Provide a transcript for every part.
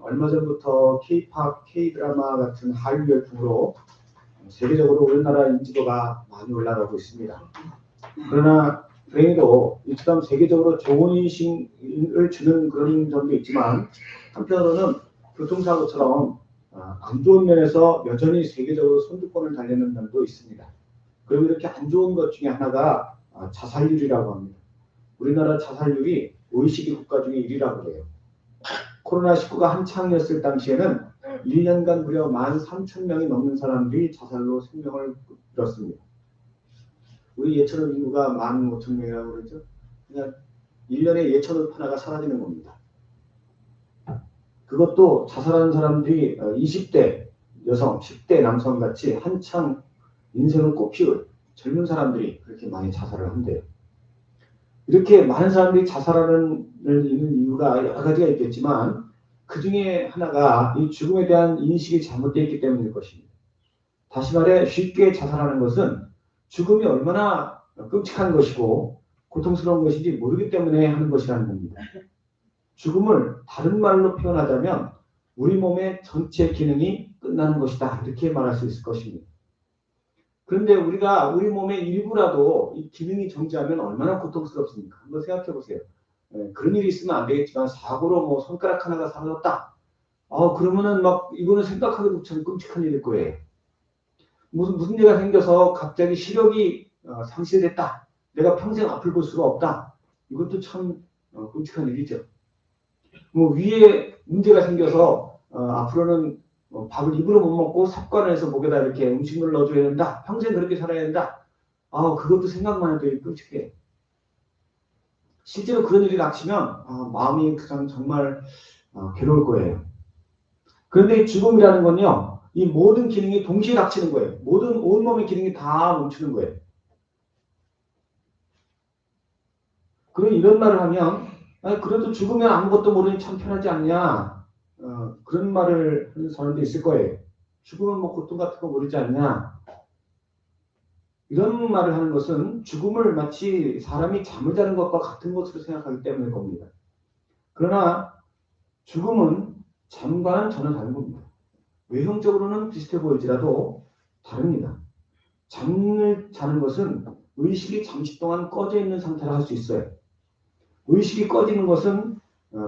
얼마 전부터 K-팝, K-드라마 같은 한류 열풍으로 세계적으로 우리나라 인지도가 많이 올라가고 있습니다. 그러나 불행히도 이처럼 세계적으로 좋은 인식을 주는 그런 점도 있지만 한편으로는 교통사고처럼 안 좋은 면에서 여전히 세계적으로 선두권을 달리는 면도 있습니다. 그리고 이렇게 안 좋은 것 중에 하나가 자살률이라고 합니다. 우리나라 자살률이 OECD 국가 중에 1위라고 해요. 코로나19가 한창이었을 당시에는 1년간 무려 13,000명이 넘는 사람들이 자살로 생명을 잃었습니다. 우리 예천읍 인구가 15,000명이라고 그러죠. 그냥 1년에 예천읍 하나가 사라지는 겁니다. 그것도 자살하는 사람들이 20대 여성, 10대 남성 같이 한창 인생을 꽃피울 젊은 사람들이 그렇게 많이 자살을 한대요. 이렇게 많은 사람들이 자살하는 이유가 여러 가지가 있겠지만 그 중에 하나가 이 죽음에 대한 인식이 잘못되어 있기 때문일 것입니다. 다시 말해 쉽게 자살하는 것은 죽음이 얼마나 끔찍한 것이고 고통스러운 것인지 모르기 때문에 하는 것이라는 겁니다. 죽음을 다른 말로 표현하자면 우리 몸의 전체 기능이 끝나는 것이다. 이렇게 말할 수 있을 것입니다. 그런데 우리가 우리 몸의 일부라도 이 기능이 정지하면 얼마나 고통스럽습니까? 한번 생각해 보세요. 그런 일이 있으면 안 되겠지만 사고로 뭐 손가락 하나가 사라졌다. 그러면은 막 이거는 생각하기도 참 끔찍한 일일 거예요. 무슨 일이 생겨서 갑자기 시력이 상실됐다. 내가 평생 앞을 볼 수가 없다. 이것도 참 끔찍한 일이죠. 뭐 위에 문제가 생겨서 앞으로는 밥을 입으로 못 먹고 삽관을 해서 목에다 이렇게 음식을 넣어줘야 된다. 평생 그렇게 살아야 된다. 그것도 생각만 해도 끔찍해. 실제로 그런 일이 닥치면 마음이 그냥 정말 괴로울 거예요. 그런데 죽음이라는 건요. 이 모든 기능이 동시에 닥치는 거예요. 모든 온몸의 기능이 다 멈추는 거예요. 그럼 이런 말을 하면 그래도 죽으면 아무것도 모르니 참 편하지 않냐. 그런 말을 하는 사람도 있을 거예요. 죽으면 뭐 고통 같은 거 모르지 않냐. 이런 말을 하는 것은 죽음을 마치 사람이 잠을 자는 것과 같은 것으로 생각하기 때문일 겁니다. 그러나 죽음은 잠과는 전혀 다른 겁니다. 외형적으로는 비슷해 보일지라도 다릅니다. 잠을 자는 것은 의식이 잠시 동안 꺼져 있는 상태라 할 수 있어요. 의식이 꺼지는 것은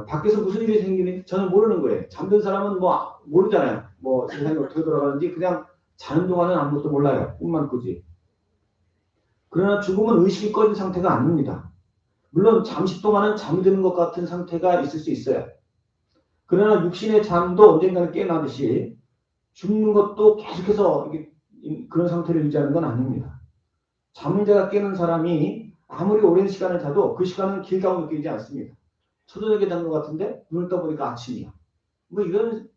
밖에서 무슨 일이 생기는지 저는 모르는 거예요. 잠든 사람은 뭐 모르잖아요. 뭐 세상이 어떻게 돌아가는지 그냥 자는 동안은 아무것도 몰라요. 꿈만 꾸지. 그러나 죽음은 의식이 꺼진 상태가 아닙니다. 물론 잠시 동안은 잠이 드는 것 같은 상태가 있을 수 있어요. 그러나 육신의 잠도 언젠가는 깨어나듯이 죽는 것도 계속해서 그런 상태를 유지하는 건 아닙니다. 잠을 자다 깨는 사람이 아무리 오랜 시간을 자도 그 시간은 길다고 느끼지 않습니다. 초저녁에 잔 것 같은데 눈을 떠보니까 아침이야. 뭐 이런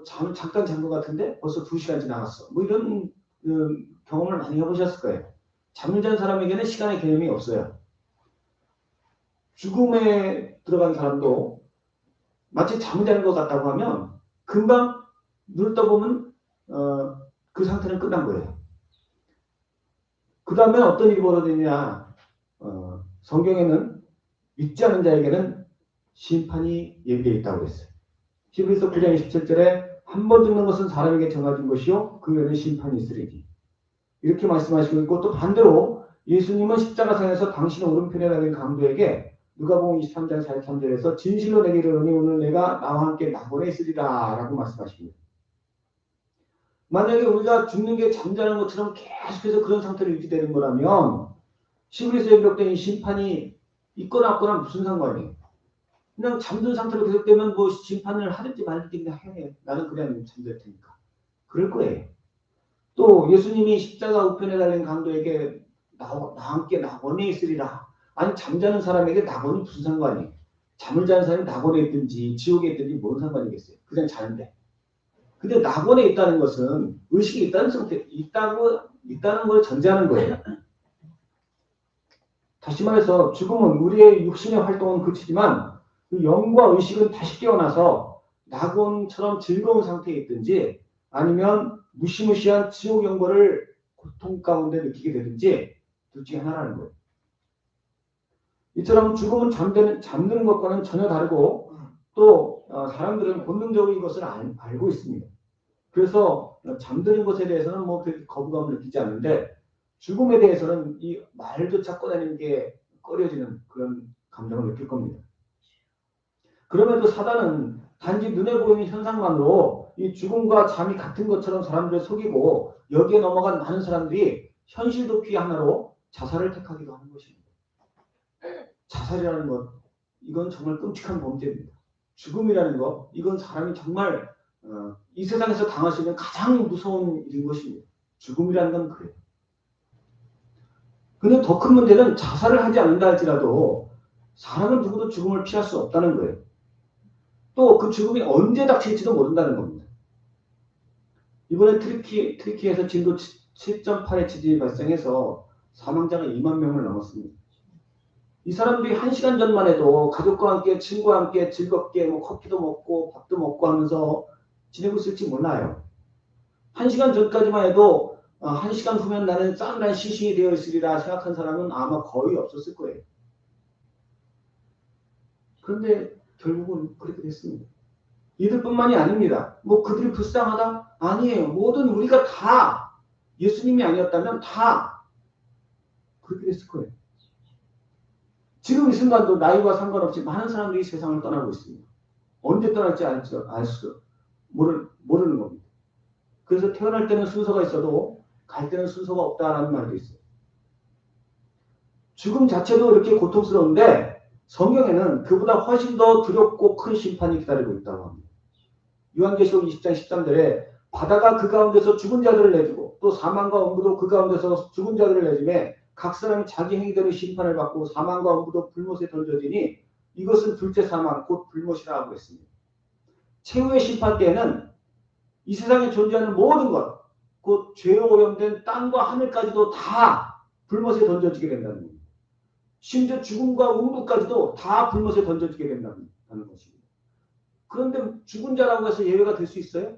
잠깐 잔 것 같은데 벌써 2시간 지나갔어. 뭐 이런 경험을 많이 해보셨을 거예요. 잠을 잔 사람에게는 시간의 개념이 없어요. 죽음에 들어간 사람도 마치 잠을 자는 것 같다고 하면 금방 눈을 떠보면 그 상태는 끝난 거예요. 그 다음에 어떤 일이 벌어지냐. 성경에는 믿지 않은 자에게는 심판이 예비되어 있다고 했어요. 히브리서 9장 27절에 한 번 죽는 것은 사람에게 정해진 것이요 그 후에는 심판이 있으리니 이렇게 말씀하시고 있고 또 반대로 예수님은 십자가상에서 당신의 오른편에 달린 강도에게 누가복음 23장 43절에서 진실로 내게 이르노니 오늘 내가 나와 함께 낙원에 있으리라 라고 말씀하십니다. 만약에 우리가 죽는 게 잠자는 것처럼 계속해서 그런 상태로 유지되는 거라면 히브리서에 기록된 이 심판이 있거나 없거나 무슨 상관이에요. 그냥 잠든 상태로 계속되면 뭐 심판을 하든지 말든지 그냥 해. 나는 그냥 잠들 테니까. 그럴 거예요. 또 예수님이 십자가 우편에 달린 강도에게 나와 함께 낙원에 있으리라. 아니 잠자는 사람에게 낙원이 무슨 상관이에요. 잠을 자는 사람이 낙원에 있든지 지옥에 있든지 뭔 상관이겠어요. 그냥 자는데. 근데 낙원에 있다는 것은 의식이 있다는 상태, 있다는 걸 전제하는 거예요. 다시 말해서 죽음은 우리의 육신의 활동은 그치지만 그 영과 의식은 다시 깨어나서 낙원처럼 즐거운 상태에 있든지 아니면 무시무시한 지옥 영벌을 고통 가운데 느끼게 되든지 둘 중에 하나라는 거예요. 이처럼 죽음은 잠드는 것과는 전혀 다르고 또 사람들은 본능적으로 이것을 알고 있습니다. 그래서 잠드는 것에 대해서는 뭐 그렇게 거부감을 느끼지 않는데 죽음에 대해서는 이 말조차 꺼내는 게 꺼려지는 그런 감정을 느낄 겁니다. 그럼에도 사단은 단지 눈에 보이는 현상만으로 이 죽음과 잠이 같은 것처럼 사람들을 속이고 여기에 넘어간 많은 사람들이 현실 도피 하나로 자살을 택하기도 하는 것입니다. 자살이라는 것, 이건 정말 끔찍한 범죄입니다. 죽음이라는 것, 이건 사람이 정말 이 세상에서 당할 수 있는 가장 무서운 일인 것입니다. 죽음이라는 건 그래요. 근데 더 큰 문제는 자살을 하지 않는다 할지라도 사람은 누구도 죽음을 피할 수 없다는 거예요. 또 그 죽음이 언제 닥칠지도 모른다는 겁니다. 이번에 트리키에서 진도 7.8의 지진이 발생해서 사망자가 2만 명을 넘었습니다. 이 사람들이 1시간 전만 해도 가족과 함께 친구와 함께 즐겁게 뭐 커피도 먹고 밥도 먹고 하면서 지내고 있을지 몰라요. 1시간 전까지만 해도 1시간 후면 나는 짠한 시신이 되어 있으리라 생각한 사람은 아마 거의 없었을 거예요. 그런데 결국은 그렇게 됐습니다. 이들뿐만이 아닙니다. 뭐 그들이 불쌍하다? 아니에요. 모든 우리가 다 예수님이 아니었다면 다 그렇게 됐을 거예요. 지금 이 순간도 나이와 상관없이 많은 사람들이 세상을 떠나고 있습니다. 언제 떠날지 모르는 겁니다. 그래서 태어날 때는 순서가 있어도 갈 때는 순서가 없다라는 말도 있어요. 죽음 자체도 이렇게 고통스러운데 성경에는 그보다 훨씬 더 두렵고 큰 심판이 기다리고 있다고 합니다. 요한계시록 20장 13절에 바다가 그 가운데서 죽은 자들을 내주고 또 사망과 엄부도 그 가운데서 죽은 자들을 내주매 각 사람이 자기 행위대로 심판을 받고 사망과 엄부도 불못에 던져지니 이것은 둘째 사망 곧 불못이라 하고 있습니다. 최후의 심판 때에는 이 세상에 존재하는 모든 것, 곧 죄로 오염된 땅과 하늘까지도 다 불못에 던져지게 된다는 겁니다. 심지어 죽음과 음부까지도 다 불못에 던져지게 된다는 것입니다. 그런데 죽은 자라고 해서 예외가 될 수 있어요?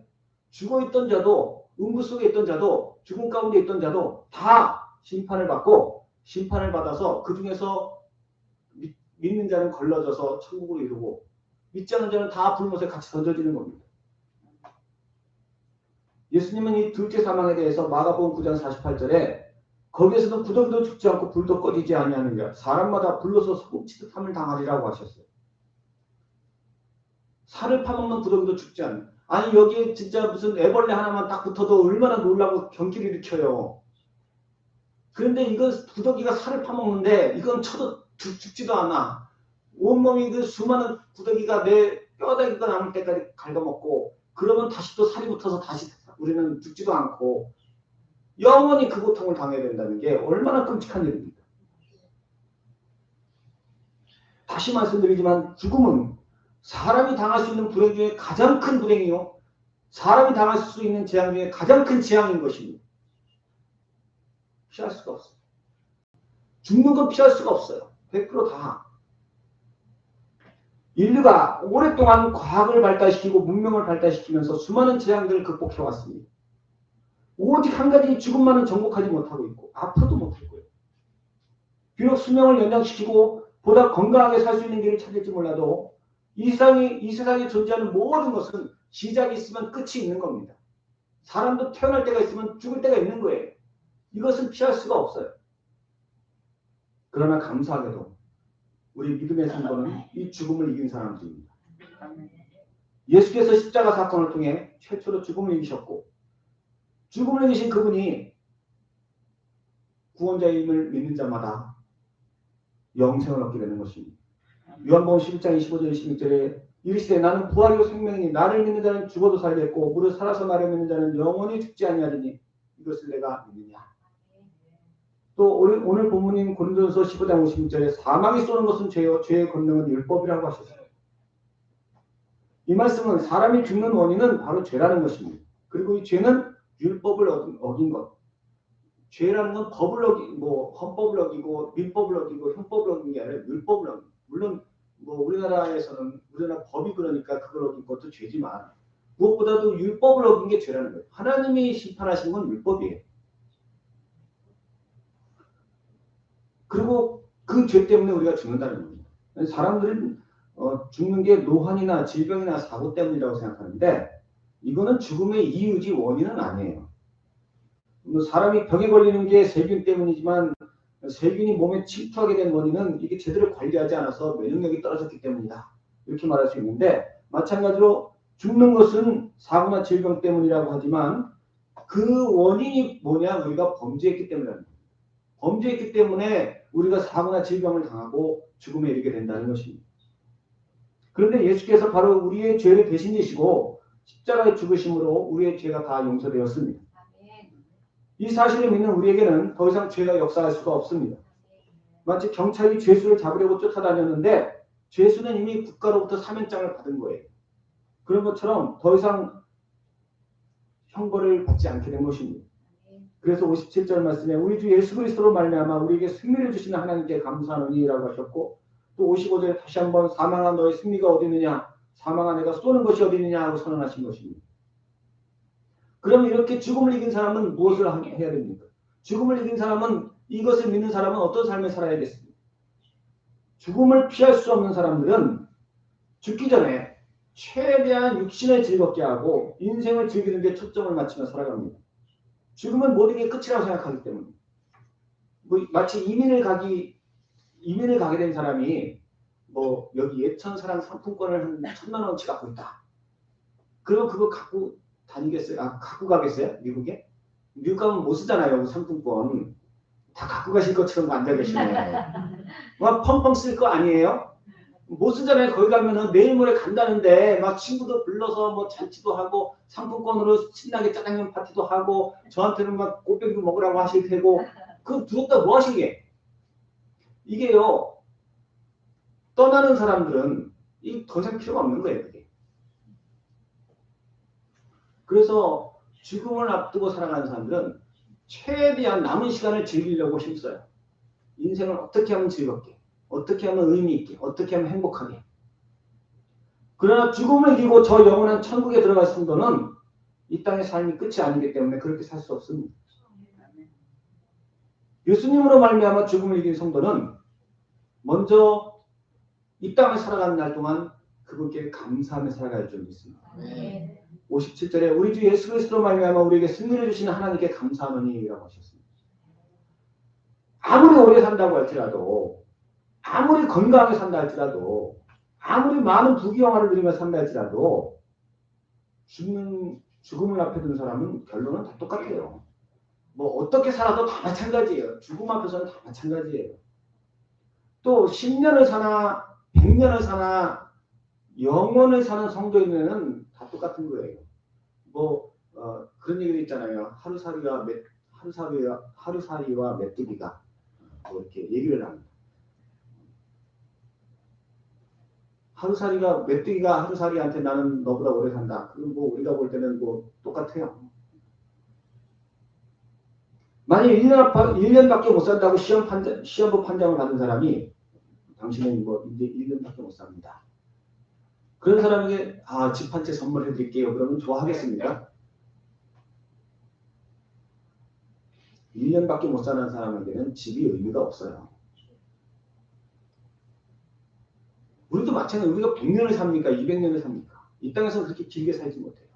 죽어있던 자도 음부 속에 있던 자도 죽음 가운데 있던 자도 다 심판을 받고 심판을 받아서 그 중에서 믿는 자는 걸러져서 천국으로 이르고 믿지 않는 자는 다 불못에 같이 던져지는 겁니다. 예수님은 이 둘째 사망에 대해서 마가복음 9장 48절에 거기에서도 구더기도 죽지 않고 불도 꺼지지 아니하느냐 사람마다 불로서 소금치듯 함을 당하리라고 하셨어요. 살을 파먹는 구더기도 죽지 않는. 아니 여기에 진짜 무슨 애벌레 하나만 딱 붙어도 얼마나 놀라고 경기를 일으켜요. 그런데 이거 구더기가 살을 파먹는데 이건 쳐도 죽지도 않아. 온몸이 그 수많은 구더기가 내 뼈다귀가 남을 때까지 갉아먹고 그러면 다시 또 살이 붙어서 다시 우리는 죽지도 않고 영원히 그 고통을 당해야 된다는 게 얼마나 끔찍한 일입니까? 다시 말씀드리지만 죽음은 사람이 당할 수 있는 불행 중에 가장 큰 불행이요. 사람이 당할 수 있는 재앙 중에 가장 큰 재앙인 것입니다. 피할 수가 없어요. 죽는 건 피할 수가 없어요. 100% 다. 인류가 오랫동안 과학을 발달시키고 문명을 발달시키면서 수많은 재앙들을 극복해왔습니다. 오직 한 가지 죽음만은 정복하지 못하고 있고 앞으로도 못할 거예요. 비록 수명을 연장시키고 보다 건강하게 살 수 있는 길을 찾을지 몰라도 이 세상에 존재하는 모든 것은 시작이 있으면 끝이 있는 겁니다. 사람도 태어날 때가 있으면 죽을 때가 있는 거예요. 이것은 피할 수가 없어요. 그러나 감사하게도 우리 믿음의 성도는 이 죽음을 이긴 사람들입니다. 예수께서 십자가 사건을 통해 최초로 죽음을 이기셨고 죽음을 이기신 그분이 구원자임을 믿는 자마다 영생을 얻게 되는 것입니다. 요한복음 11장 25절 26절에 이르시되 나는 부활이요 생명이니 나를 믿는 자는 죽어도 살겠고 무릇 살아서 나를 믿는 자는 영원히 죽지 아니하리니 이것을 내가 믿느냐. 또 오늘 본문인 고린도전서 15장 56절에 사망이 쏘는 것은 죄요 죄의 권능은 율법이라고 하셨어요. 이 말씀은 사람이 죽는 원인은 바로 죄라는 것입니다. 그리고 이 죄는 율법을 어긴 것. 죄라는 건 법을 헌법을 어기고 민법을 어기고 형법을 어긴 게 아니라 율법을 어긴. 물론 우리나라에서는 우리나라 법이 그러니까 그걸 어긴 것도 죄지만 무엇보다도 율법을 어긴 게 죄라는 거예요. 하나님이 심판하신 건 율법이에요. 그리고 그 죄 때문에 우리가 죽는다는 겁니다. 사람들은 죽는 게 노환이나 질병이나 사고 때문이라고 생각하는데 이거는 죽음의 이유지 원인은 아니에요. 사람이 병에 걸리는 게 세균 때문이지만 세균이 몸에 침투하게 된 원인은 이게 제대로 관리하지 않아서 면역력이 떨어졌기 때문이다. 이렇게 말할 수 있는데 마찬가지로 죽는 것은 사고나 질병 때문이라고 하지만 그 원인이 뭐냐? 우리가 범죄했기 때문입니다. 범죄했기 때문에 우리가 사고나 질병을 당하고 죽음에 이르게 된다는 것입니다. 그런데 예수께서 바로 우리의 죄를 대신 지시고 십자가에 죽으심으로 우리의 죄가 다 용서되었습니다. 이 사실을 믿는 우리에게는 더 이상 죄가 역사할 수가 없습니다. 마치 경찰이 죄수를 잡으려고 쫓아다녔는데 죄수는 이미 국가로부터 사면장을 받은 거예요. 그런 것처럼 더 이상 형벌을 받지 않게 된 것입니다. 그래서 57절 말씀에 우리 주 예수 그리스도로 말미암아 우리에게 승리를 주시는 하나님께 감사하노니라고 하셨고 또 55절에 다시 한번 사망한 너의 승리가 어디 있느냐 사망한 내가 쏘는 것이 어디 있느냐 하고 선언하신 것입니다. 그럼 이렇게 죽음을 이긴 사람은 무엇을 해야 됩니까? 죽음을 이긴 사람은 이것을 믿는 사람은 어떤 삶을 살아야겠습니까? 죽음을 피할 수 없는 사람들은 죽기 전에 최대한 육신을 즐겁게 하고 인생을 즐기는 데 초점을 맞추며 살아갑니다. 죽음은 모든 게 끝이라고 생각하기 때문에 마치 이민을 가게 된 사람이 여기 예천사랑 상품권을 한 1,000,000원치 갖고 있다. 그러면 그거 갖고 다니겠어요? 갖고 가겠어요? 미국에? 미국 가면 못 쓰잖아요. 상품권. 다 갖고 가실 것처럼 앉아 계시네. 막 펑펑 쓸 거 아니에요? 못 쓰잖아요. 거기 가면은 내일 모레 간다는데 막 친구도 불러서 잔치도 하고 상품권으로 신나게 짜장면 파티도 하고 저한테는 막 꽃병도 먹으라고 하실 테고 그거 두었다 뭐 하시게? 이게요. 떠나는 사람들은 더 이상 필요가 없는 거예요. 그게. 그래서 죽음을 앞두고 살아가는 사람들은 최대한 남은 시간을 즐기려고 힘써요. 인생을 어떻게 하면 즐겁게, 어떻게 하면 의미 있게, 어떻게 하면 행복하게. 그러나 죽음을 이기고 저 영원한 천국에 들어갈 성도는 이 땅의 삶이 끝이 아니기 때문에 그렇게 살 수 없습니다. 예수님으로 말미암아 죽음을 이긴 성도는 먼저 이 땅을 살아가는 날 동안 그분께 감사하며 살아갈 줄 믿습니다. 57절에 우리 주 예수 그리스도로 말미암아 우리에게 승리를 주시는 하나님께 감사하노니라고 하셨습니다. 아무리 오래 산다고 할지라도 아무리 건강하게 산다 할지라도 아무리 많은 부귀영화를 누리며 산다 할지라도 죽음을 앞에 둔 사람은 결론은 다 똑같아요. 어떻게 살아도 다 마찬가지예요. 죽음 앞에서는 다 마찬가지예요. 또 10년을 사나 100년을 사나 영원을 사는 성도인은 다 똑같은 거예요. 그런 얘기도 있잖아요. 하루살이와 메뚜기가 이렇게 얘기를 합니다. 메뚜기가 하루살이한테 나는 너보다 오래 산다. 그건 우리가 볼 때는 똑같아요. 만약 1년밖에 못 산다고 시험부 판정을 받은 사람이 당신은 이제 1년밖에 못 삽니다. 그런 사람에게 집 한 채 선물해 드릴게요. 그러면 좋아하겠습니까? 1년밖에 못 사는 사람에게는 집이 의미가 없어요. 우리도 마찬가지로 우리가 100년을 삽니까? 200년을 삽니까? 이 땅에서 그렇게 길게 살지 못해요.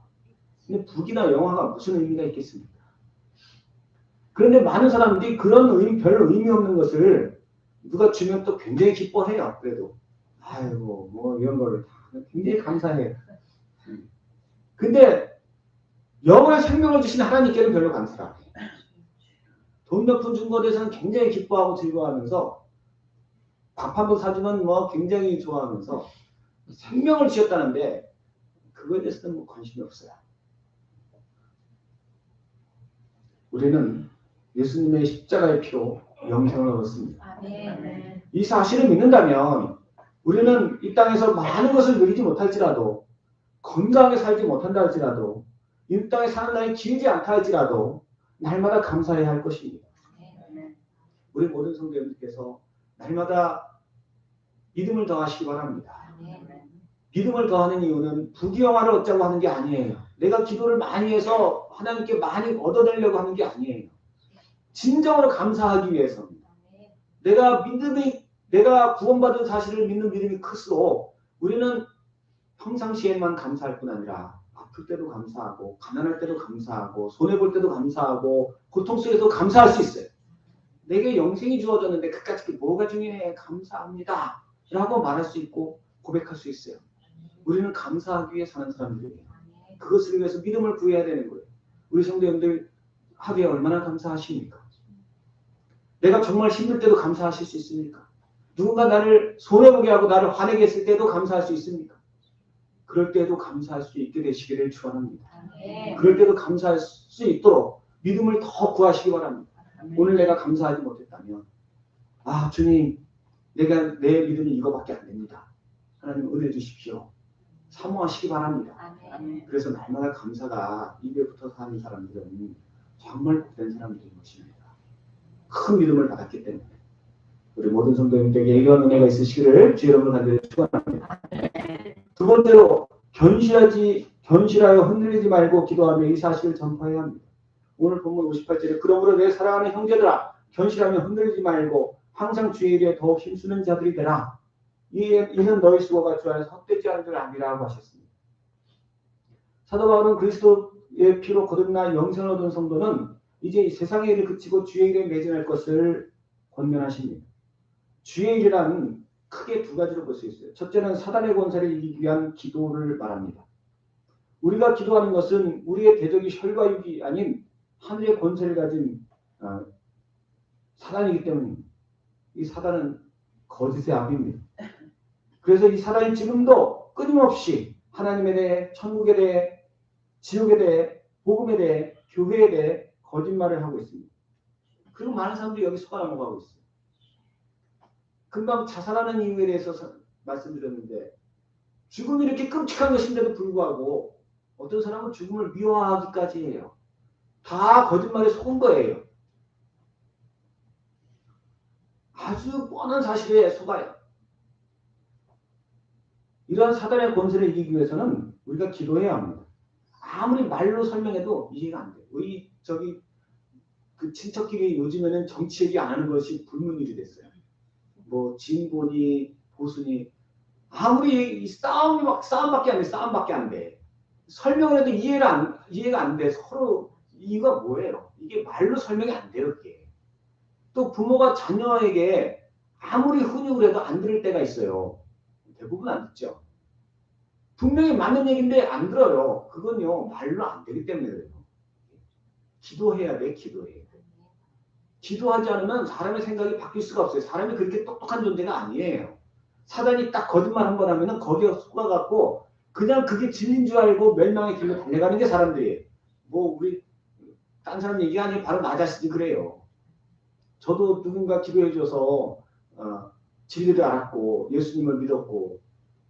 근데 북이나 영화가 무슨 의미가 있겠습니까? 그런데 많은 사람들이 그런 별 의미 없는 것을 누가 주면 또 굉장히 기뻐해요. 그래도 아이고 이런 거를 굉장히 감사해요. 근데 영원한 생명을 주신 하나님께는 별로 감사 안 해요. 돈 몇 푼 준 것에 대해서는 굉장히 기뻐하고 즐거워하면서 밥 한 번 사주면 굉장히 좋아하면서 생명을 주셨다는데 그거에 대해서는 관심이 없어요. 우리는 예수님의 십자가의 피로 영생을 얻었습니다. 이 사실을 믿는다면 우리는 이 땅에서 많은 것을 누리지 못할지라도 건강하게 살지 못한다 할지라도 이 땅에 사는 날이 길지 않다 할지라도 날마다 감사해야 할 것입니다. 우리 모든 성도님들께서 날마다 믿음을 더하시기 바랍니다. 믿음을 더하는 이유는 부귀영화를 얻자고 하는 게 아니에요. 내가 기도를 많이 해서 하나님께 많이 얻어내려고 하는 게 아니에요. 진정으로 감사하기 위해서입니다. 내가 구원받은 사실을 믿는 믿음이 클수록 우리는 평상시에만 감사할 뿐 아니라 아플 때도 감사하고 가난할 때도 감사하고 손해볼 때도 감사하고 고통 속에도 감사할 수 있어요. 내게 영생이 주어졌는데 그까짓 게 뭐가 중요해? 감사합니다 라고 말할 수 있고 고백할 수 있어요. 우리는 감사하기 위해 사는 사람들이에요. 그것을 위해서 믿음을 구해야 되는 거예요. 우리 성도님들 하루에 얼마나 감사하십니까? 내가 정말 힘들 때도 감사하실 수 있습니까? 누군가 나를 손해보게 하고 나를 화내게 했을 때도 감사할 수 있습니까? 그럴 때도 감사할 수 있게 되시기를 축원합니다. 그럴 때도 감사할 수 있도록 믿음을 더 구하시기 바랍니다. 오늘 내가 감사하지 못했다면 아 주님 내가 내 믿음이 이거밖에 안 됩니다. 하나님 은혜 주십시오. 사모하시기 바랍니다. 그래서 날마다 감사가 입에 붙어서 하는 사람들은 정말 복된 사람들인 것입니다. 큰 믿음을 받았기 때문에 우리 모든 성도님들에게 이러한 은혜가 있으시기를 주 여러분을 간절히 축원합니다. 두 번째로 견실하여 흔들리지 말고 기도하며 이 사실을 전파해야 합니다. 오늘 본문 58절에 그러므로 내 사랑하는 형제들아 견실하며 흔들리지 말고 항상 주의 일에 더욱 힘쓰는 자들이 되라. 이는 너희 수고가 주 안에서 헛되지 않은 줄 아니라고 하셨습니다. 사도 바울은 그리스도의 피로 거듭나 영생을 얻은 성도는 이제 이 세상의 일을 그치고 주의 일에 매진할 것을 권면하십니다. 주의 일이란 크게 두 가지로 볼 수 있어요. 첫째는 사단의 권세를 이기기 위한 기도를 말합니다. 우리가 기도하는 것은 우리의 대적이 혈과 육이 아닌 하늘의 권세를 가진 사단이기 때문입니다. 이 사단은 거짓의 아비입니다. 그래서 이 사단이 지금도 끊임없이 하나님에 대해, 천국에 대해, 지옥에 대해, 복음에 대해, 교회에 대해 거짓말을 하고 있습니다. 그리고 많은 사람들이 여기 속아 넘어가고 있어요. 금방 자살하는 이유에 대해서 말씀드렸는데 죽음이 이렇게 끔찍한 것인데도 불구하고 어떤 사람은 죽음을 미워하기까지 해요. 다 거짓말에 속은 거예요. 아주 뻔한 사실에 속아요. 이러한 사단의 권세를 이기기 위해서는 우리가 기도해야 합니다. 아무리 말로 설명해도 이해가 안 돼요. 그 친척끼리 요즘에는 정치 얘기 안 하는 것이 불문율이 됐어요. 뭐 진보니 보수니 아무리 싸움밖에 안 돼. 싸움밖에 안 돼. 설명을 해도 이해가 안 돼. 서로 이유가 뭐예요? 이게 말로 설명이 안 돼요. 그게. 또 부모가 자녀에게 아무리 훈육을 해도 안 들을 때가 있어요. 대부분 안 듣죠. 분명히 맞는 얘기인데 안 들어요. 그건요 말로 안 되기 때문에 그래요. 기도해야 돼. 기도하지 않으면 사람의 생각이 바뀔 수가 없어요. 사람이 그렇게 똑똑한 존재가 아니에요. 사단이 딱 거짓말 한 번 하면은 거기에 속아갖고 그냥 그게 진리인 줄 알고 멸망의 길로 달려가는 게 사람들이에요. 뭐 우리 딴 사람 얘기 아니에요. 바로 나 자신이 그래요. 저도 누군가 기도해줘서 진리를 알았고 예수님을 믿었고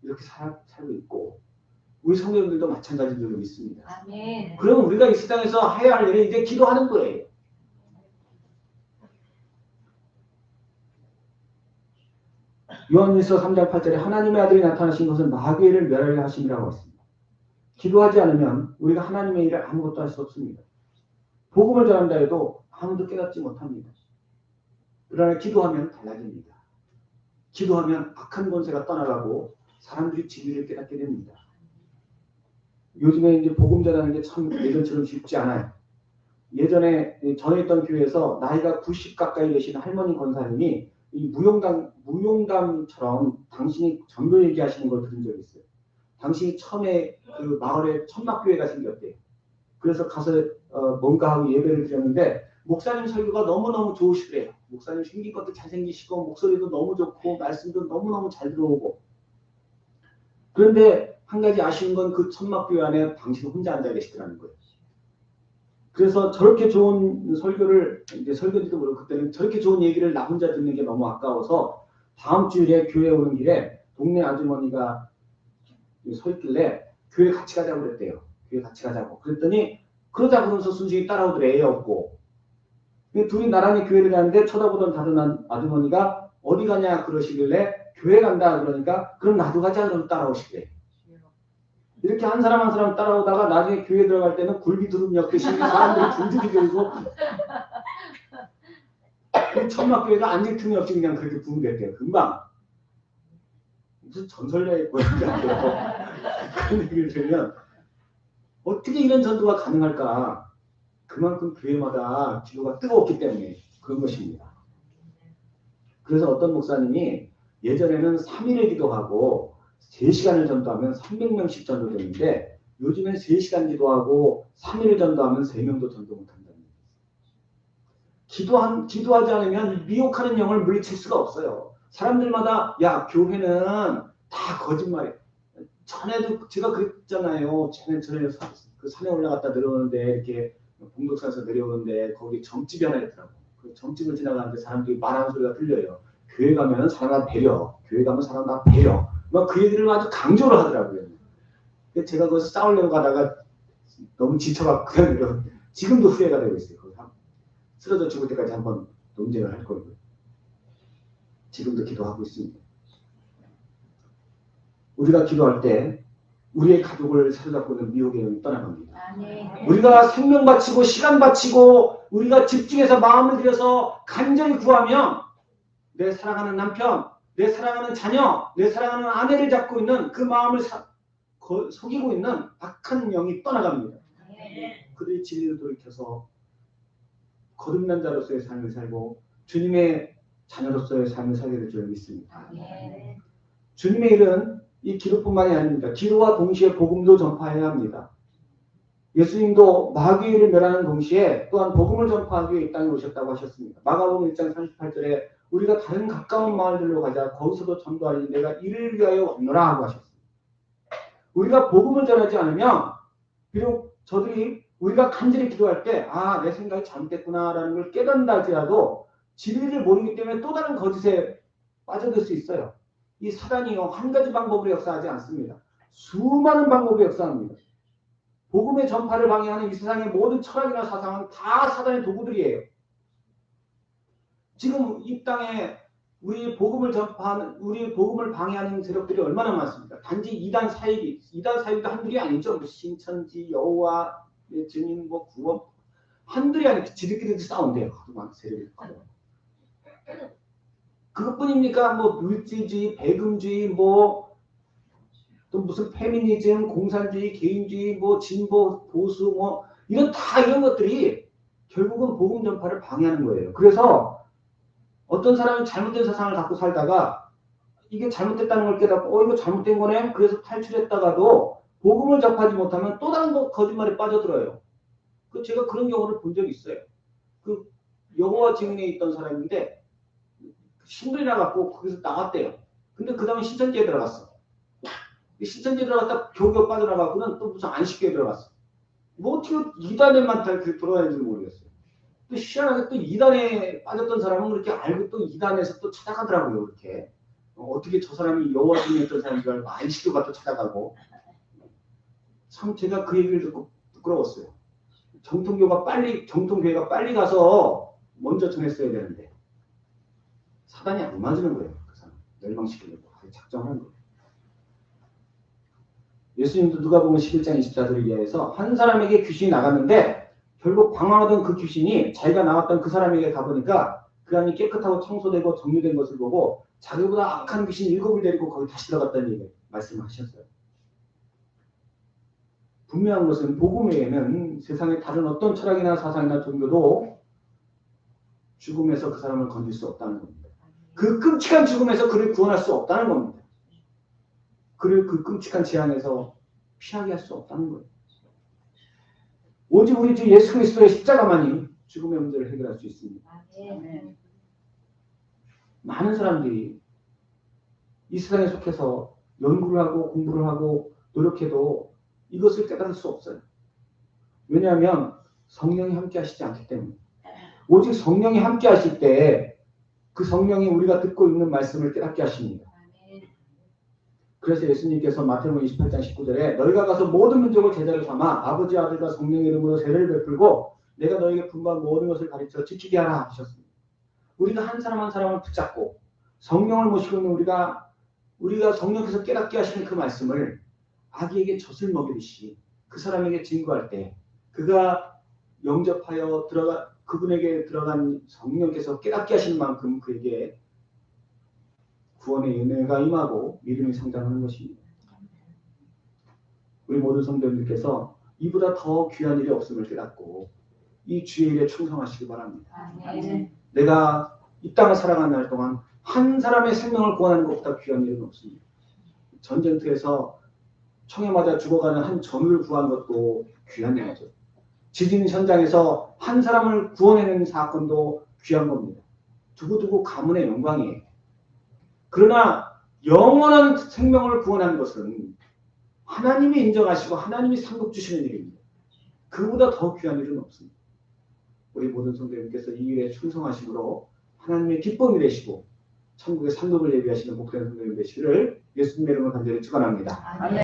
이렇게 살고 있고 우리 성도님들도 마찬가지로 믿습니다. 아멘. 그럼 우리가 이 세상에서 해야 할 일은 이제 기도하는 거예요. 요한일서 3장 8절에 하나님의 아들이 나타나신 것은 마귀를 멸하려 하심이라고 했습니다. 기도하지 않으면 우리가 하나님의 일을 아무것도 할 수 없습니다. 복음을 전한다 해도 아무도 깨닫지 못합니다. 그러나 기도하면 달라집니다. 기도하면 악한 권세가 떠나가고 사람들이 진리를 깨닫게 됩니다. 요즘에 이제 복음 전하는 게 참 예전처럼 쉽지 않아요. 예전에 전에 있던 교회에서 나이가 90 가까이 되신 할머니 권사님이 이 무용담처럼 당신이 전도 얘기하시는 걸 들은 적이 있어요. 당신이 처음에 그 마을에 천막교회가 생겼대요. 그래서 가서 뭔가 하고 예배를 드렸는데 목사님 설교가 너무너무 좋으시더래요. 목사님 생긴 것도 잘생기시고 목소리도 너무 좋고 말씀도 너무너무 잘 들어오고. 그런데 한 가지 아쉬운 건 그 천막교회 안에 당신 혼자 앉아 계시더라는 거예요. 그래서 저렇게 좋은 설교를 이제 설교지도 모르고 그때는 저렇게 좋은 얘기를 나 혼자 듣는 게 너무 아까워서 다음 주일에 교회 오는 길에 동네 아주머니가 서 있길래 교회 같이 가자고 그랬대요. 교회 같이 가자고. 그랬더니 그러자 그러면서 순순히 따라오더래. 애 없고. 둘이 나란히 교회를 가는데 쳐다보던 다른 아주머니가 어디 가냐 그러시길래 교회 간다 그러니까 그럼 나도 가자 그러면 따라오시대. 이렇게 한 사람 한 사람 따라오다가 나중에 교회 들어갈 때는 굴비 두릅 엮듯이 사람들이 줄줄이 들고 천막교회가 앉을 틈이 없이 그냥 그렇게 부흥됐대요. 금방. 무슨 전설의 고향이라고 그런 얘기를 들으면 어떻게 이런 전도가 가능할까? 그만큼 교회마다 기도가 뜨거웠기 때문에 그런 것입니다. 그래서 어떤 목사님이 예전에는 3일에 기도하고 3시간을 전도하면 300명씩 전도되는데 요즘엔 3시간 기도하고 3일 전도하면 3명도 전도 못한다는 얘기예요. 기도하지 않으면 미혹하는 영을 물리칠 수가 없어요. 사람들마다 야 교회는 다 거짓말이야. 전에도 제가 그랬잖아요. 전에 그 산에 올라갔다 내려오는데 이렇게 봉독산에서 내려오는데 거기 점집이 하나 있더라고. 그 점집을 지나가는데 사람들이 말하는 소리가 들려요. 교회 가면은 사람 다 배려. 교회 가면 사람 다 배려. 막 그 얘기를 아주 강조를 하더라고요. 제가 거기서 싸우려고 가다가 너무 지쳐갖고 그냥 지금도 후회가 되고 있어요. 쓰러져 죽을 때까지 한번 논쟁을 할 거고요. 지금도 기도하고 있습니다. 우리가 기도할 때 우리의 가족을 사로잡고 있는 미혹의 영이 떠나갑니다. 우리가 생명 바치고 시간 바치고 우리가 집중해서 마음을 들여서 간절히 구하면 내 사랑하는 남편, 내 사랑하는 자녀, 내 사랑하는 아내를 잡고 있는 그 마음을 속이고 있는 악한 영이 떠나갑니다. 그들이 진리를 돌이켜서 거듭난 자로서의 삶을 살고 주님의 자녀로서의 삶을 살게 될 줄 믿습니다. 주님의 일은 이 기도뿐만이 아닙니다. 기도와 동시에 복음도 전파해야 합니다. 예수님도 마귀를 멸하는 동시에 또한 복음을 전파하기 위해 이 땅에 오셨다고 하셨습니다. 마가복음 1장 38절에 우리가 다른 가까운 마을들로 가자 거기서도 전도하니 내가 이를 위하여 왔노라 하고 하셨습니다. 우리가 복음을 전하지 않으면 비록 우리가 간절히 기도할 때 내 생각이 잘못됐구나라는 걸 깨닫는다 할지라도 진리를 모르기 때문에 또 다른 거짓에 빠져들 수 있어요. 이 사단이요 한 가지 방법으로 역사하지 않습니다. 수많은 방법으로 역사합니다. 복음의 전파를 방해하는 이 세상의 모든 철학이나 사상은 다 사단의 도구들이에요. 지금 이 땅에 우리 복음을 방해하는 세력들이 얼마나 많습니까? 단지 이단 사이비도 한둘이 아니죠. 신천지, 여호와 증인, 구원 한둘이 아니죠. 지들끼리도 싸운대요. 많은 세력이. 그것뿐입니까? 물질주의, 배금주의, 또 무슨 페미니즘, 공산주의, 개인주의, 진보, 보수, 이런 것들이 결국은 복음 전파를 방해하는 거예요. 그래서 어떤 사람이 잘못된 세상을 갖고 살다가 이게 잘못됐다는 걸 깨닫고 이거 잘못된 거네? 그래서 탈출했다가도 복음을 접하지 못하면 또 다른 거짓말에 빠져들어요. 제가 그런 경우를 본 적이 있어요. 여호와 증인에 있던 사람인데 신들이 나갔고 거기서 나왔대요. 근데 그 다음에 신천지에 들어갔어. 신천지에 들어갔다 교교 빠져나가고는 또 무슨 안식교에 들어갔어. 어떻게 이단에만 들어가는지 모르겠어요. 또 희한하게 또 이단에 빠졌던 사람은 그렇게 알고 또 이단에서 또 찾아가더라고요. 그렇게. 어떻게 저 사람이 여호와 증인에 있던 사람인 줄 알고 안식교가 또 찾아가고. 참 제가 그 얘기를 듣고 부끄러웠어요. 정통교회가 빨리 가서 먼저 전했어야 되는데 사단이 안 맞는 거예요. 그 사람 멸망시키려고 작정하는 거예요. 예수님도 누가복음 11장 24절에 의해서 한 사람에게 귀신이 나갔는데 결국 방황하던 그 귀신이 자기가 나왔던 그 사람에게 가보니까 그 안이 깨끗하고 청소되고 정리된 것을 보고 자기보다 악한 귀신 7을 데리고 거기 다시 들어갔다는 얘기 말씀하셨어요. 분명한 것은 복음 외에는 세상의 다른 어떤 철학이나 사상이나 종교도 죽음에서 그 사람을 건질 수 없다는 겁니다. 그 끔찍한 죽음에서 그를 구원할 수 없다는 겁니다. 그를 그 끔찍한 재앙에서 피하게 할 수 없다는 거예요. 오직 우리 주 예수 그리스도의 십자가만이 죽음의 문제를 해결할 수 있습니다. 많은 사람들이 이 세상에 속해서 연구를 하고 공부를 하고 노력해도 이것을 깨달을 수 없어요. 왜냐하면 성령이 함께 하시지 않기 때문에. 오직 성령이 함께 하실 때 그 성령이 우리가 듣고 있는 말씀을 깨닫게 하십니다. 그래서 예수님께서 마태복음 28장 19절에 너희가 가서 모든 민족을 제자로 삼아 아버지 아들과 성령의 이름으로 세례를 베풀고 내가 너희에게 분부한 모든 것을 가르쳐 지키게 하라 하셨습니다. 우리가 한 사람 한 사람을 붙잡고 성령을 모시고 있는 우리가 성령께서 깨닫게 하시는 그 말씀을 아기에게 젖을 먹이듯이 그 사람에게 증거할 때 그가 영접하여 그분에게 들어간 성령께서 깨닫게 하시는 만큼 그에게 구원의 은혜가 임하고 믿음이 성장하는 것입니다. 우리 모든 성도님들께서 이보다 더 귀한 일이 없음을 깨닫고 이 주의 일에 충성하시기 바랍니다. 내가 이 땅을 살아가는 날 동안 한 사람의 생명을 구원하는 것보다 귀한 일은 없습니다. 전쟁터에서 총에 맞아 죽어가는 한 전우를 구한 것도 귀한 일이죠. 지진 현장에서 한 사람을 구원해내는 사건도 귀한 겁니다. 두고두고 가문의 영광이에요. 그러나 영원한 생명을 구원하는 것은 하나님이 인정하시고 하나님이 상급 주시는 일입니다. 그보다 더 귀한 일은 없습니다. 우리 모든 성도님께서 이 일에 충성하심으로 하나님의 기쁨이 되시고 천국의 상급을 예비하시는 복된 성도님 되시기를 예수님의 이름으로 간절히 축원합니다.